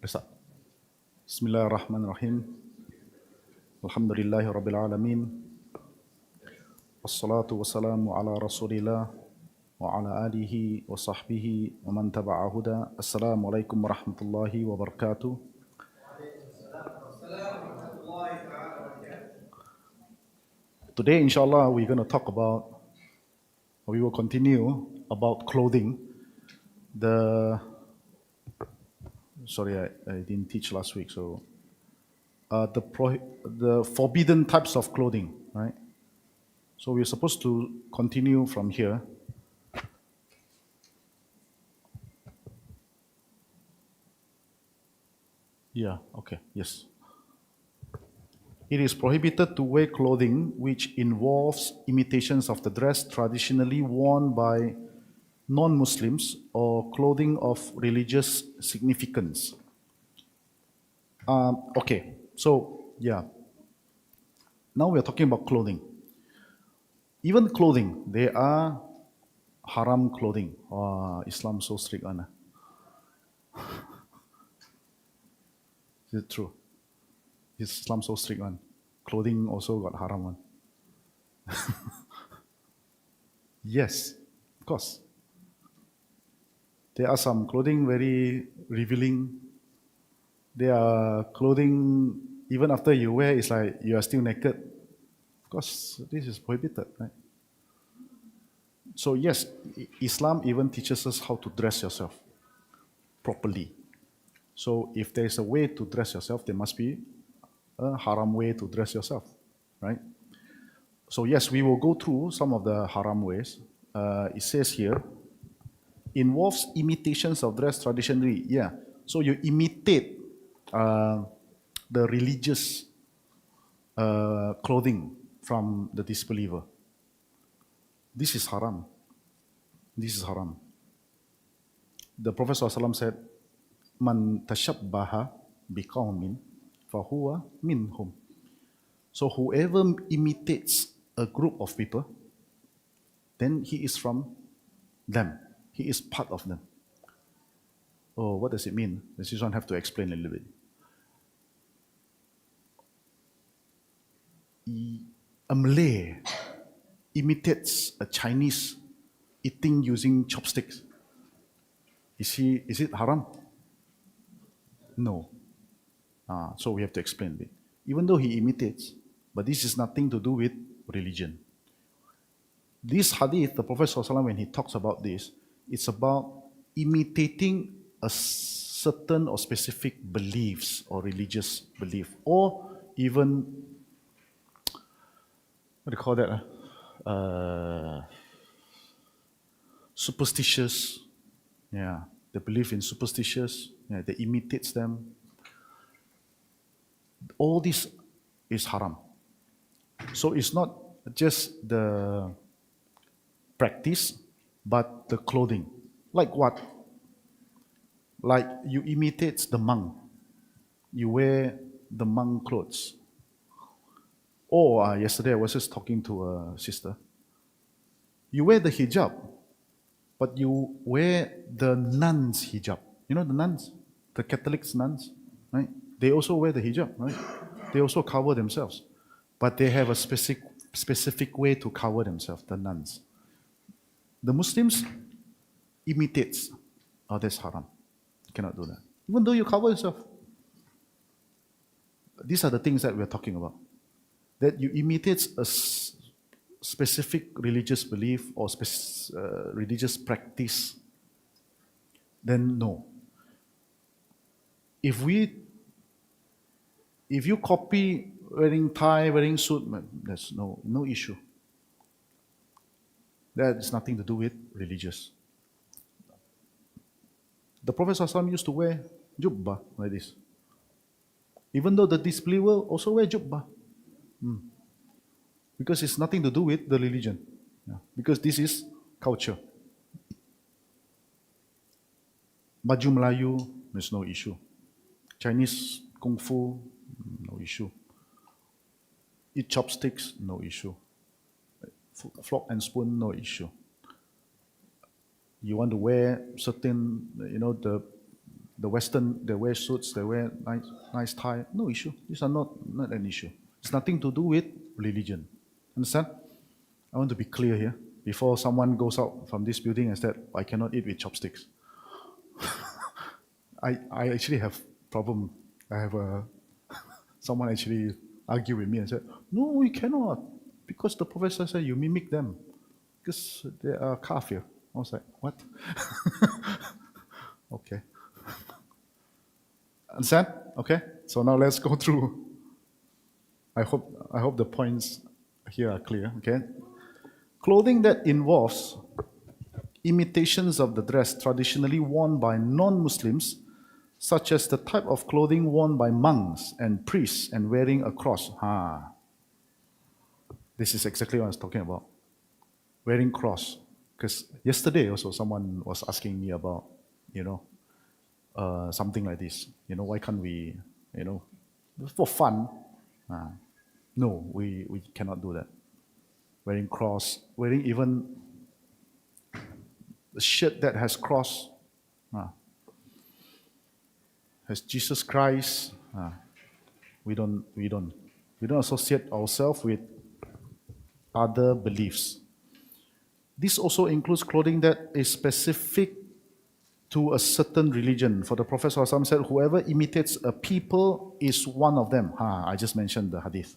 Risa. Bismillahirrahmanirrahim. Alhamdulillahi Rabbil Alamin. Wassalatu wassalamu ala Rasulillah wa ala alihi wa sahbihi wa man taba'a huda. Assalamualaikum warahmatullahi wabarakatuh. Today, inshallah, we're going to talk about, we will continue about clothing. Sorry, I didn't teach last week, so the forbidden types of clothing, right? So we're supposed to continue from here. Yeah, okay, yes. It is prohibited to wear clothing which involves imitations of the dress traditionally worn by non-Muslims or clothing of religious significance. Okay, so yeah. Now we are talking about clothing. Even clothing, there are haram clothing. Oh, Islam so strict, Anna. Is it true? Is Islam so strict one? Clothing also got haram one. Yes, of course. There are some clothing very revealing. There are clothing, even after you wear, it's like you are still naked. Of course, this is prohibited, right? So yes, Islam even teaches us how to dress yourself properly. So if there's a way to dress yourself, there must be a haram way to dress yourself, right? So yes, we will go through some of the haram ways. It says here, involves imitations of dress traditionally. Yeah, so you imitate the religious clothing from the disbeliever. This is haram. This is haram. The Prophet ﷺ said, Man tashabbaha biqawmin fahuwa minhum. So whoever imitates a group of people, then he is from them. He is part of them. Oh, what does it mean? This one have to explain a little bit. A Malay imitates a Chinese eating using chopsticks. Is it haram? No. So we have to explain a bit. Even though he imitates, but this is nothing to do with religion. This hadith, the Prophet ﷺ, when he talks about this, it's about imitating a certain or specific beliefs or religious belief, or even, what do you call that? Superstitious. Yeah, they believe in superstitious. Yeah, they imitates them. All this is haram. So it's not just the practice, but the clothing. Like what? Like you imitate the monk. You wear the monk clothes. Or yesterday I was just talking to a sister. You wear the hijab, but you wear the nuns' hijab. You know the nuns? The Catholic nuns, right? They also wear the hijab, right? They also cover themselves. But they have a specific way to cover themselves, the nuns. The Muslims imitates. Oh, that's haram. You cannot do that. Even though you cover yourself. These are the things that we're talking about. That you imitate a specific religious belief or religious practice, then no. If you copy wearing tie, wearing suit, there's no issue. That has nothing to do with religious. The Prophet ﷺ used to wear jubbah like this. Even though the disbeliever also wear jubbah. Because it's nothing to do with the religion. Yeah. Because this is culture. Baju Melayu, there's no issue. Chinese kung fu, no issue. Eat chopsticks, no issue. Fork and spoon, no issue. You want to wear certain, the the Western, they wear suits, they wear nice tie. No issue. These are not an issue. It's nothing to do with religion. Understand? I want to be clear here before someone goes out from this building and said, I cannot eat with chopsticks. I actually have problem. I have someone actually argue with me and said, no, you cannot. Because the professor said you mimic them. Because they are kafir. I was like, what? Okay. Understand? Okay? So now let's go through. I hope the points here are clear. Okay? Clothing that involves imitations of the dress traditionally worn by non-Muslims, such as the type of clothing worn by monks and priests and wearing a cross. This is exactly what I was talking about. Wearing cross. Because yesterday also someone was asking me about, something like this. Why can't we, for fun? No, we cannot do that. Wearing cross, wearing even a shirt that has cross, has Jesus Christ. We don't associate ourselves with other beliefs. This also includes clothing that is specific to a certain religion. For the Prophet ﷺ said, whoever imitates a people is one of them. I just mentioned the hadith.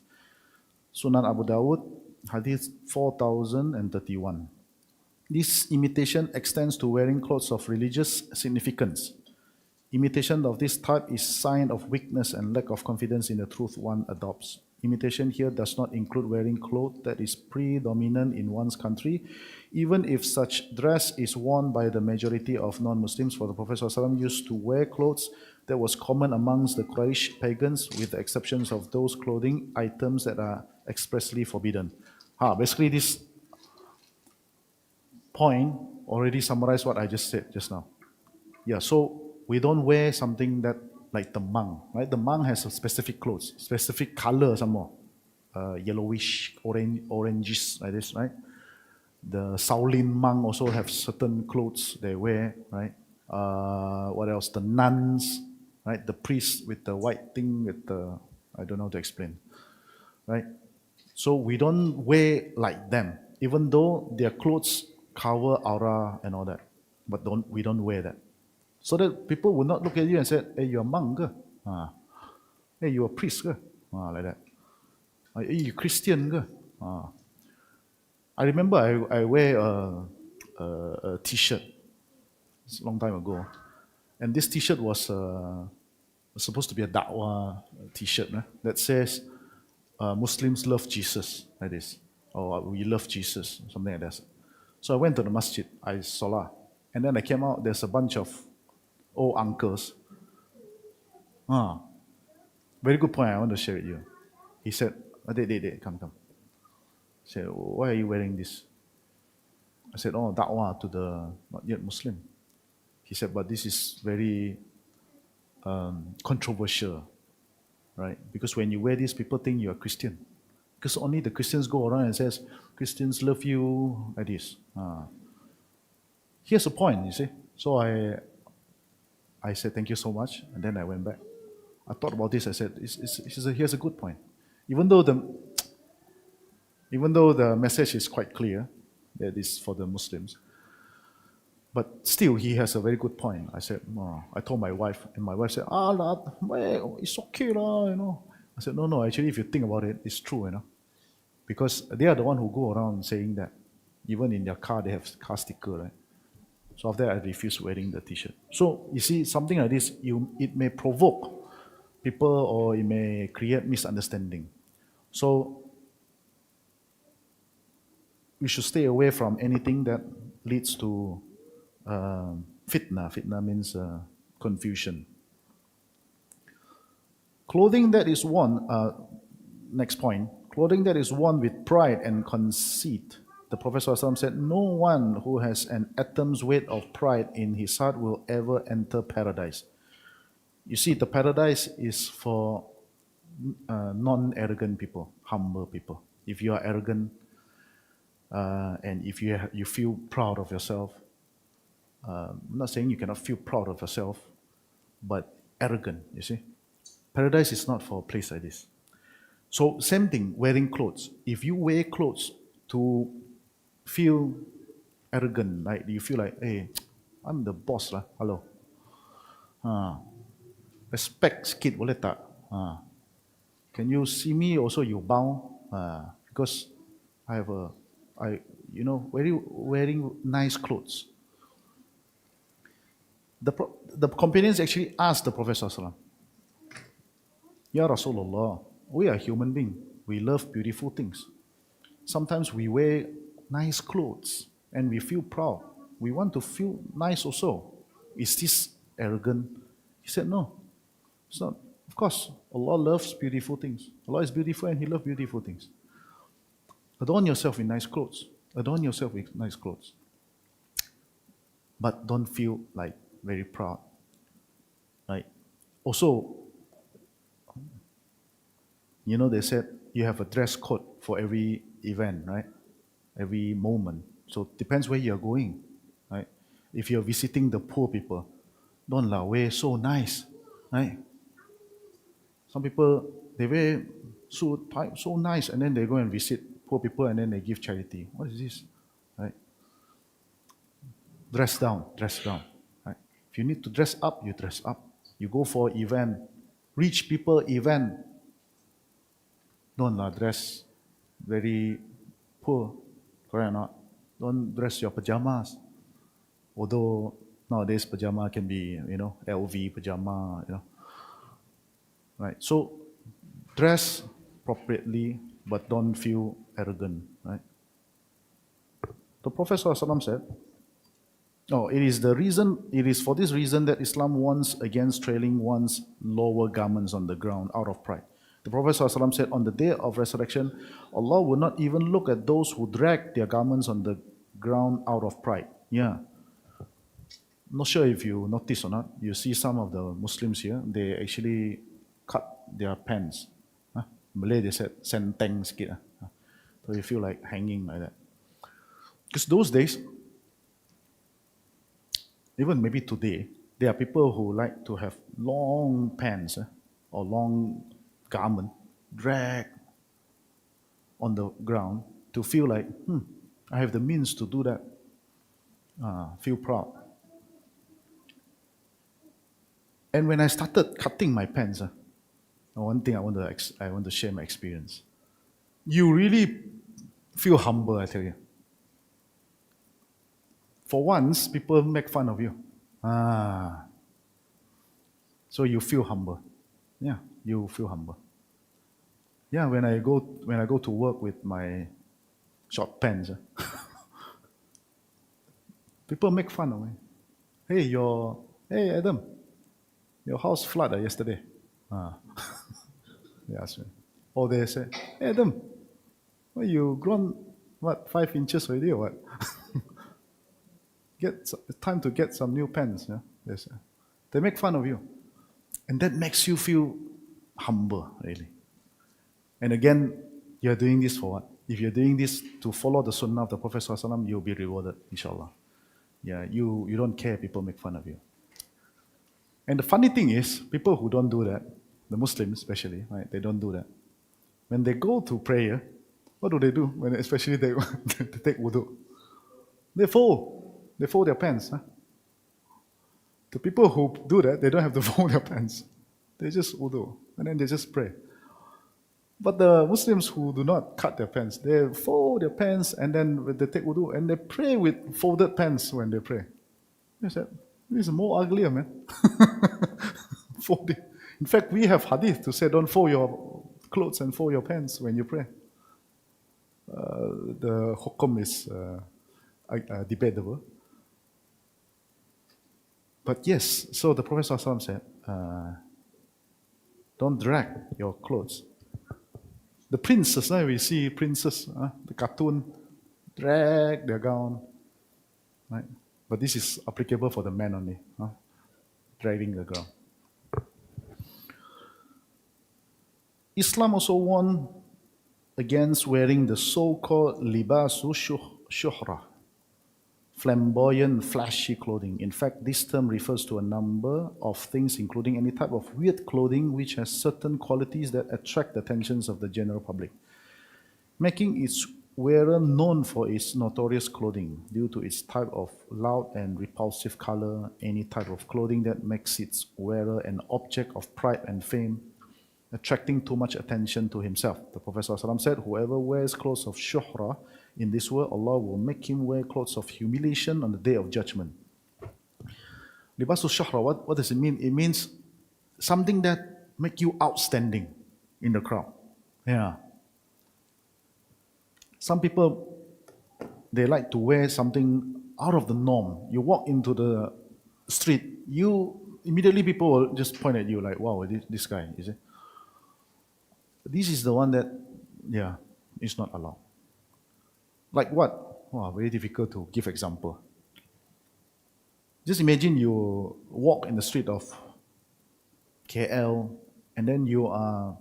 Sunan Abu Dawud, hadith 4031. This imitation extends to wearing clothes of religious significance. Imitation of this type is sign of weakness and lack of confidence in the truth one adopts. Imitation here does not include wearing clothes that is predominant in one's country, even if such dress is worn by the majority of non-Muslims. For the Prophet ﷺ used to wear clothes that was common amongst the Quraysh pagans, with the exceptions of those clothing items that are expressly forbidden. Basically this point already summarized what I just said just now. Yeah, so we don't wear something that like the monk, right? The monk has a specific clothes, specific color some more, yellowish, oranges like this, right? The Shaolin monk also have certain clothes they wear, right? What else? The nuns, right? The priests with the white thing with the, I don't know how to explain, right? So we don't wear like them, even though their clothes cover aura and all that, but we don't wear that. So that people will not look at you and say, hey, you're a monk ke? Hey, you're a priest ke? Like that. Hey, you Christian ke? I remember I wear a t-shirt. It's a long time ago. And this t-shirt was supposed to be a dawah t-shirt that says, Muslims love Jesus, like this. Or we love Jesus, something like that. So I went to the masjid, I salah. And then I came out, there's a bunch of old uncles. Very good point I want to share with you. He said, come. He said, why are you wearing this? I said, da'wah to the not yet Muslim. He said, but this is very controversial, right? Because when you wear this, people think you're a Christian. Because only the Christians go around and says, Christians love you, like this. Here's the point, you see. So I said, thank you so much. And then I went back. I thought about this. I said, here's a good point. Even though the message is quite clear, that is for the Muslims, but still he has a very good point. I said, I told my wife, and my wife said, it's okay lah, I said, no, actually if you think about it, it's true, because they are the one who go around saying that. Even in their car, they have car sticker, right? So after that, I refused wearing the t-shirt. So you see, something like this, it may provoke people or it may create misunderstanding. So we should stay away from anything that leads to fitna. Fitna means confusion. Clothing that is worn, next point, clothing that is worn with pride and conceit. The Prophet ﷺ said, no one who has an atom's weight of pride in his heart will ever enter paradise. You see, the paradise is for non-arrogant people, humble people. If you are arrogant and if you feel proud of yourself, I'm not saying you cannot feel proud of yourself, but arrogant, you see. Paradise is not for a place like this. So same thing, wearing clothes. If you wear clothes to feel arrogant, like you feel like, hey, I'm the boss lah, hello. Respect sikit boleh tak? Can you see me also you bow? Because wearing nice clothes. The companions actually asked the Prophet ﷺ, Ya Rasulullah, we are human beings. We love beautiful things. Sometimes we wear nice clothes and we feel proud. We want to feel nice also. Is this arrogant? He said, no, it's not. Of course, Allah loves beautiful things. Allah is beautiful and He loves beautiful things. Adorn yourself in nice clothes. Adorn yourself with nice clothes. But don't feel like very proud. Right? Also, they said you have a dress code for every event, right? Every moment. So it depends where you're going, right? If you're visiting the poor people, don't wear so nice, right? Some people, they wear suit, type so nice, and then they go and visit poor people and then they give charity. What is this, right? Dress down, right? If you need to dress up, you dress up. You go for event, rich people event, don't dress very poor, correct or not? Don't dress your pajamas. Although nowadays pajama can be, LV pajama, Right? So dress appropriately, but don't feel arrogant, right? The Prophet ﷺ said, it is for this reason that Islam warns against trailing one's lower garments on the ground out of pride. The Prophet ﷺ said, on the day of resurrection, Allah will not even look at those who drag their garments on the ground out of pride. Yeah. Not sure if you notice or not, you see some of the Muslims here, they actually cut their pants. Malay they said, senteng sikit. So you feel like hanging like that. Because those days, even maybe today, there are people who like to have long pants or long garment drag on the ground to feel like, I have the means to do that. Feel proud. And when I started cutting my pants, one thing I want to share my experience. You really feel humble, I tell you. For once, people make fun of you. So you feel humble. Yeah, you feel humble. Yeah, when I go to work with my short pants, people make fun of me. Hey Adam, your house flooded yesterday. They ask me. Or they say, hey Adam, well, you grown 5 inches already or what? It's time to get some new pants. Yeah? They make fun of you. And that makes you feel humble, really. And again, you're doing this for what? If you're doing this to follow the sunnah of the Prophet ﷺ, you'll be rewarded, inshallah. Yeah, you don't care people make fun of you. And the funny thing is, people who don't do that, the Muslims especially, right, they don't do that. When they go to prayer, what do? When especially they take wudu? They fold their pants. The people who do that, they don't have to fold their pants. They just wudu, and then they just pray. But the Muslims who do not cut their pants, they fold their pants and then they take wudu, and they pray with folded pants when they pray. They said, this is more uglier, man. Folding. In fact, we have hadith to say, don't fold your clothes and fold your pants when you pray. The hukum is debatable. But yes, so the Prophet ﷺ said, don't drag your clothes. The princes, we see princes, the cartoon, drag their gown. Right? But this is applicable for the men only, dragging the gown. Islam also warned against wearing the so-called libasu shuhra, flamboyant, flashy clothing. In fact, this term refers to a number of things, including any type of weird clothing which has certain qualities that attract the attentions of the general public, making its wearer known for its notorious clothing due to its type of loud and repulsive color, any type of clothing that makes its wearer an object of pride and fame, attracting too much attention to himself. The Prophet ﷺ said, whoever wears clothes of shuhra in this world, Allah will make him wear clothes of humiliation on the day of judgment. Libasul shuhra, what does it mean? It means something that make you outstanding in the crowd. Yeah. Some people, they like to wear something out of the norm. You walk into the street, immediately people will just point at you like, wow, this guy, is it? This is the one that, yeah, is not allowed. Like what? Wow, very difficult to give example. Just imagine you walk in the street of KL and then you are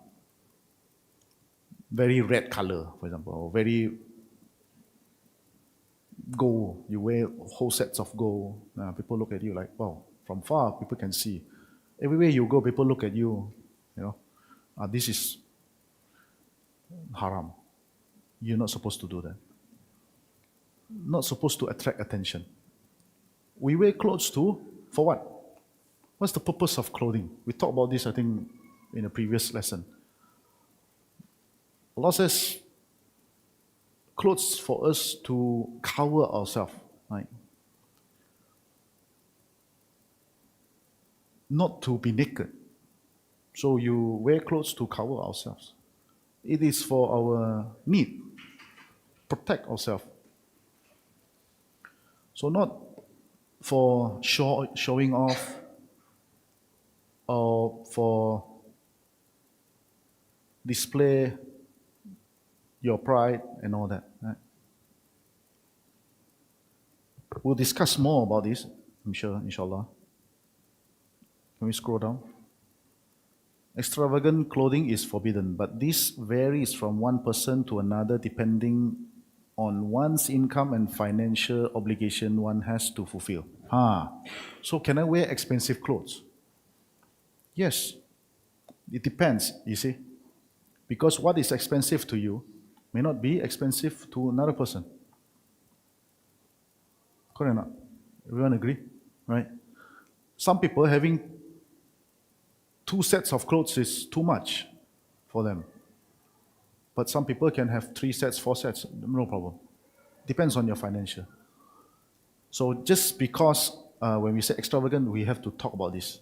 very red color, for example, or very gold. You wear whole sets of gold. People look at you like, wow, from far people can see. Everywhere you go, people look at you, this is haram. You're not supposed to do that. Not supposed to attract attention. We wear clothes too, for what? What's the purpose of clothing? We talked about this, I think, in a previous lesson. Allah says, clothes for us to cover ourselves, right? Not to be naked. So you wear clothes to cover ourselves. It is for our need, protect ourselves. So not for showing off or for display your pride and all that. Right? We'll discuss more about this, I'm sure, inshallah. Can we scroll down? Extravagant clothing is forbidden, but this varies from one person to another depending on one's income and financial obligation one has to fulfill. So can I wear expensive clothes? Yes. It depends, you see. Because what is expensive to you may not be expensive to another person. Correct or not? Everyone agree? Right? Some people having 2 sets of clothes is too much for them. But some people can have 3 sets, 4 sets, no problem. Depends on your financial. So just because when we say extravagant, we have to talk about this,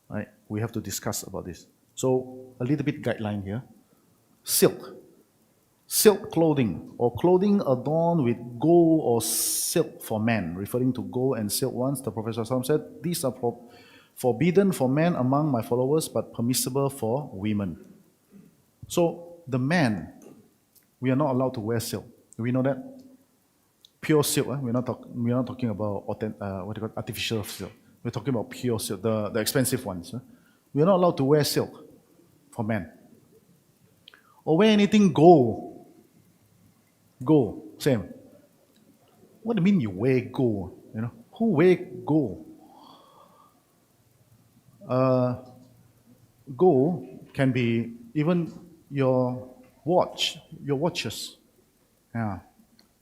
right? We have to discuss about this. So a little bit guideline here. Silk. Silk clothing or clothing adorned with gold or silk for men, referring to gold and silk ones. The Prophet ﷺ said, these are forbidden for men among my followers, but permissible for women. So the man, we are not allowed to wear silk. Do we know that? Pure silk. We're not talking about artificial silk. We're talking about pure silk, the expensive ones. We are not allowed to wear silk for men. Or wear anything gold. Gold, same. What do you mean you wear gold? Who wear gold? Gold can be even your watches. Yeah,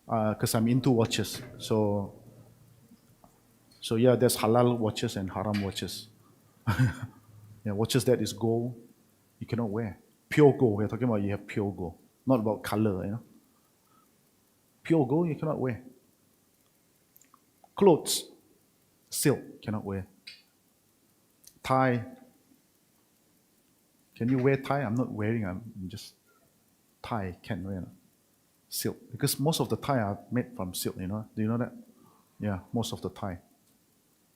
because I'm into watches. So yeah, there's halal watches and haram watches. Yeah, watches that is gold, you cannot wear. Pure gold, we're talking about you have pure gold, not about color, Pure gold you cannot wear. Clothes, silk, cannot wear. Tie. Can you wear tie? I'm not wearing, I'm just tie, can wear. Silk. Because most of the tie are made from silk, Do you know that? Yeah, most of the tie.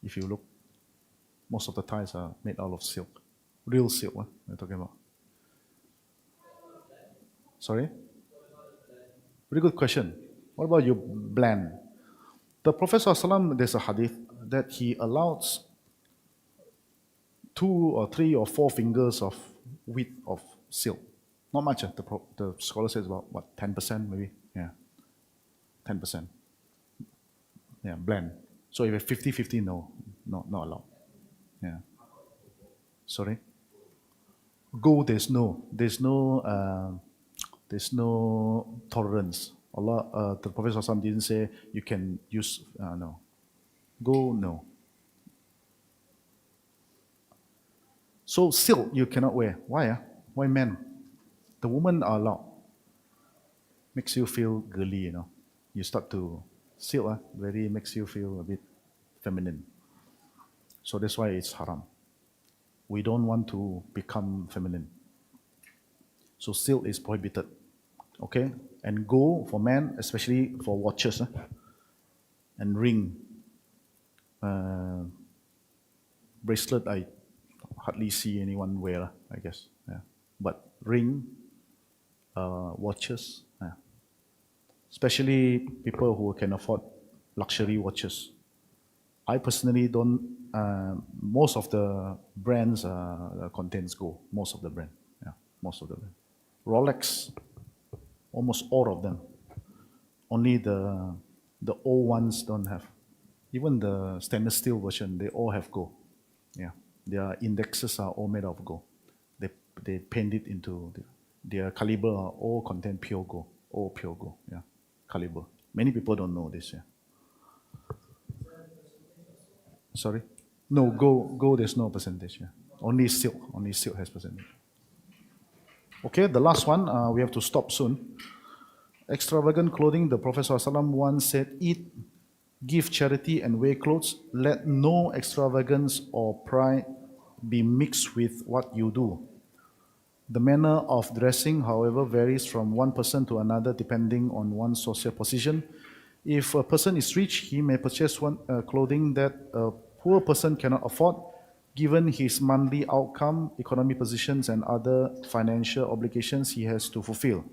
If you look, most of the ties are made out of silk. Real silk, we're talking about. Sorry? Very good question. What about you blend? The Prophet ﷺ, there's a hadith that he allows 2 or 3 or 4 fingers of width of silk. Not much. The scholar says about, 10% maybe? Yeah, 10%. Yeah, blend. So if 50-50, no, not allowed. Yeah. Sorry? Gold, there's no tolerance. Allah, the Prophet ﷺ didn't say you can use, no. Gold, no. So silk you cannot wear. Why? Why men? The women are allowed. Makes you feel girly, you know. You start to silk, very makes you feel a bit feminine. So that's why it's haram. We don't want to become feminine. So silk is prohibited. Okay? And gold for men, especially for watches, and ring. Bracelet, I hardly see anyone wear, I guess. Yeah. But ring, watches, especially people who can afford luxury watches. I personally don't, most of the brands contains gold, most of the brand. Yeah, most of the brand. Rolex, almost all of them. Only the old ones don't have. Even the stainless steel version, they all have gold. Yeah, their indexes are all made of gold. They paint it into their caliber are all contain pure gold, all pure gold. Yeah, caliber. Many people don't know this. Yeah. Sorry, no gold. There's no percentage. Yeah, only silk. Only silk has percentage. Okay, the last one. We have to stop soon. Extravagant clothing. The Prophet ﷺ once said, "Eat, give charity, and wear clothes. Let no extravagance or pride be mixed with what you do." The manner of dressing, however, varies from one person to another depending on one's social position. If a person is rich, he may purchase clothing that a poor person cannot afford, given his monthly outcome, economic positions, and other financial obligations he has to fulfill.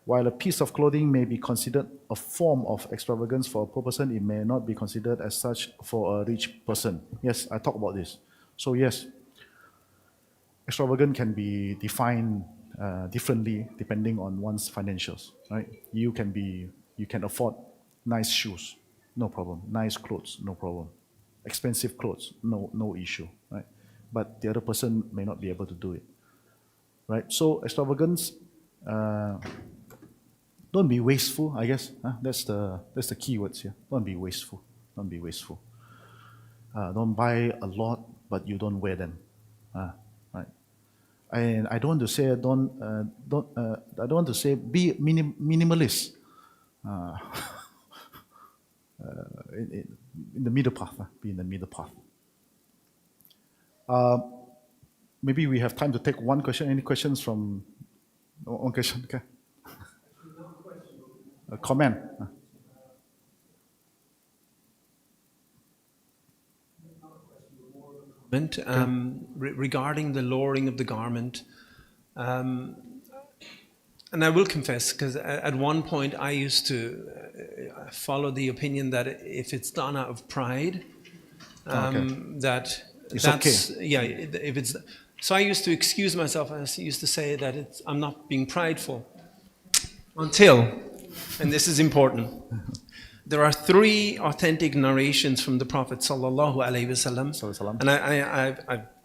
While a piece of clothing may be considered a form of extravagance for a poor person, it may not be considered as such for a rich person. Yes, I talked about this. So yes, extravagant can be defined differently depending on one's financials, right? You can afford nice shoes, no problem. Nice clothes, no problem. Expensive clothes, no issue, right? But the other person may not be able to do it, right? So extravagance, don't be wasteful, I guess. That's the key words here. Don't be wasteful. Don't be wasteful. Don't buy a lot, but you don't wear them, right? And I don't want to say I don't want to say be minimalist. In the middle path, be in the middle path. Maybe we have time to take one question. Any questions from one question? Okay. A comment. Regarding the lowering of the garment. And I will confess, because at one point I used to follow the opinion that if it's done out of pride, that it's that's okay. Yeah. If it's so, I used to excuse myself. I used to say that I'm not being prideful until, and this is important. There are 3 authentic narrations from the Prophet sallallahu alaihi wasallam, and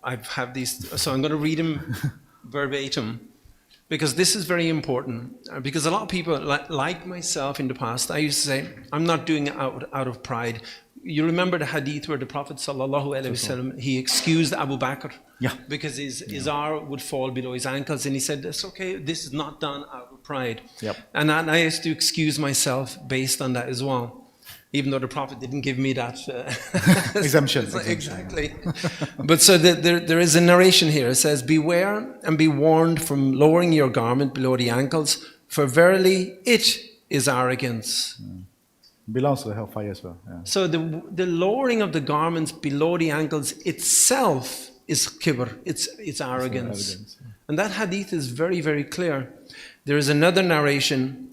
I have these. So I'm going to read them verbatim, because this is very important. Because a lot of people, like myself in the past, I used to say, I'm not doing it out of pride. You remember the hadith where the Prophet sallallahu alaihi wasallam, he excused Abu Bakr, because his izar would fall below his ankles, and he said, "That's okay. This is not done out of pride." Yep. And I used to excuse myself based on that as well, even though the Prophet didn't give me that exemption. Exactly. But so there is a narration here. It says, "Beware and be warned from lowering your garment below the ankles, for verily it is arrogance." Belongs to the hellfire as well. Yeah. So the lowering of the garments below the ankles itself is kibr, it's arrogance. And that hadith is very, very clear. There is another narration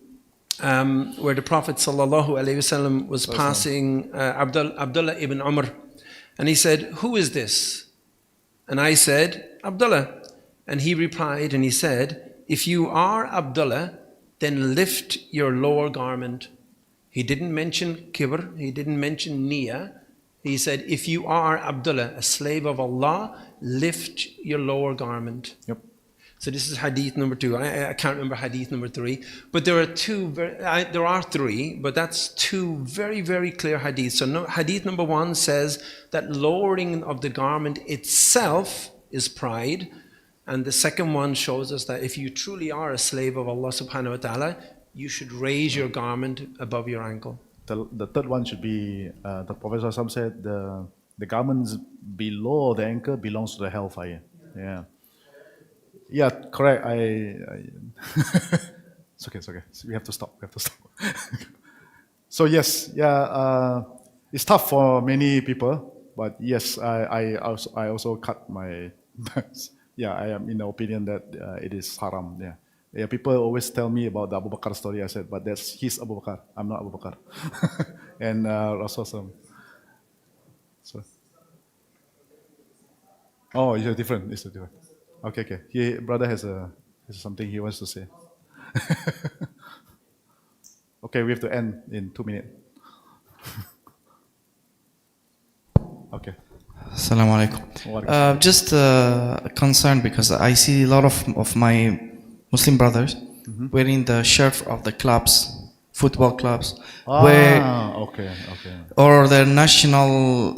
where the Prophet sallallahu alaihi wasallam was passing Abdullah ibn Umar, and he said, "Who is this?" And I said, "Abdullah." And he replied and he said, "If you are Abdullah, then lift your lower garment." He didn't mention kibr, he didn't mention niyyah. He said, if you are Abdullah, a slave of Allah, lift your lower garment. Yep. So this is hadith number 2. I can't remember hadith number 3, but there are 3, but that's 2 very, very clear hadiths. So no, hadith number 1 says that lowering of the garment itself is pride, and the second one shows us that if you truly are a slave of Allah subhanahu wa ta'ala, you should raise your garment above your ankle. The third one should be, the Prophet ﷺ said, the garments below the ankle belongs to the hellfire. Yeah. Yeah, correct. It's okay. We have to stop. So yes, yeah, it's tough for many people, but yes, I also cut my. Yeah, I am in the opinion that it is haram. Yeah. Yeah, people always tell me about the Abu Bakr story. I said, but that's his Abu Bakr. I'm not Abu Bakr. And Rasulullah. So. Oh, it's different. It's different. Okay. Brother has something he wants to say. Okay, we have to end in 2 minutes. Okay. Assalamu alaikum. Just concerned because I see a lot of my Muslim brothers wearing the shirt of the clubs, football clubs, or the national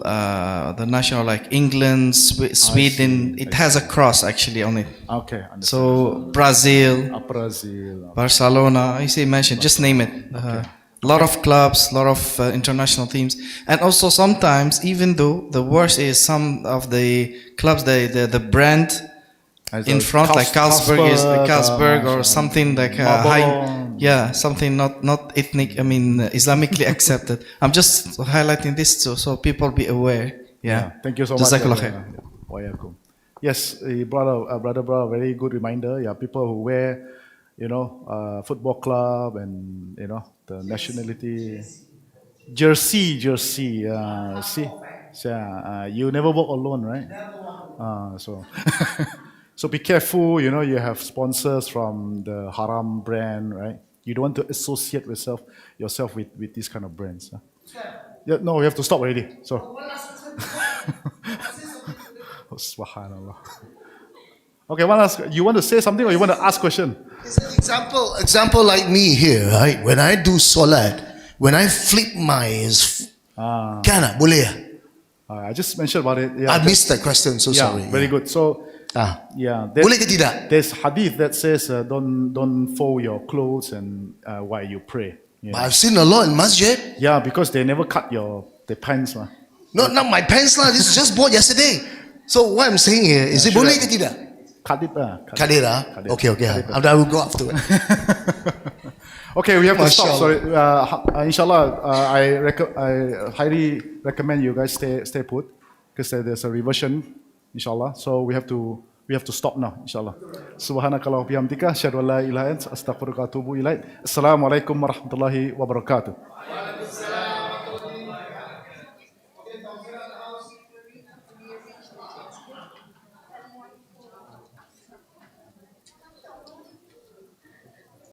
like England, Sweden. It has a cross actually on it. Okay. So Brazil, Barcelona. I say mention, just name it. A lot of clubs, a lot of international teams, and also sometimes, even though the worst is some of the clubs, the brand in front, like Carlsberg or something like something not ethnic. I mean, Islamically accepted. I'm just highlighting this so people be aware. Yeah. Thank you so much. Yes, brother, very good reminder. Yeah, people who wear, football club and the nationality, jersey. See, you never walk alone, right? So be careful. You have sponsors from the haram brand, right? You don't want to associate yourself with these kind of brands. Yeah, no, we have to stop already. So, Subhanallah. Okay, you want to say something or you want to ask question? It's an example like me here, right? When I do solat, when I flip my kana boleh? I just mentioned about it. Yeah, I missed that question, so sorry. Very good. So, boleh ke tidak? There's hadith that says don't fold your clothes and while you pray. But I've seen a lot in masjid. Yeah, because they never cut the pants. Not my pants lah. This is just bought yesterday. So what I'm saying here is it boleh ke tidak? Cut it. Okay. I will go after it. Okay, we have to stop. Sorry. Inshallah, I highly recommend you guys stay put because there's a reversion. Inshallah. So we have to stop now. Inshallah. Subhanakallah bihamdika. Asyhadu an la ilaha illa anta astaghfiruka wa atubu ilaik. Assalamualaikum warahmatullahi wabarakatuh.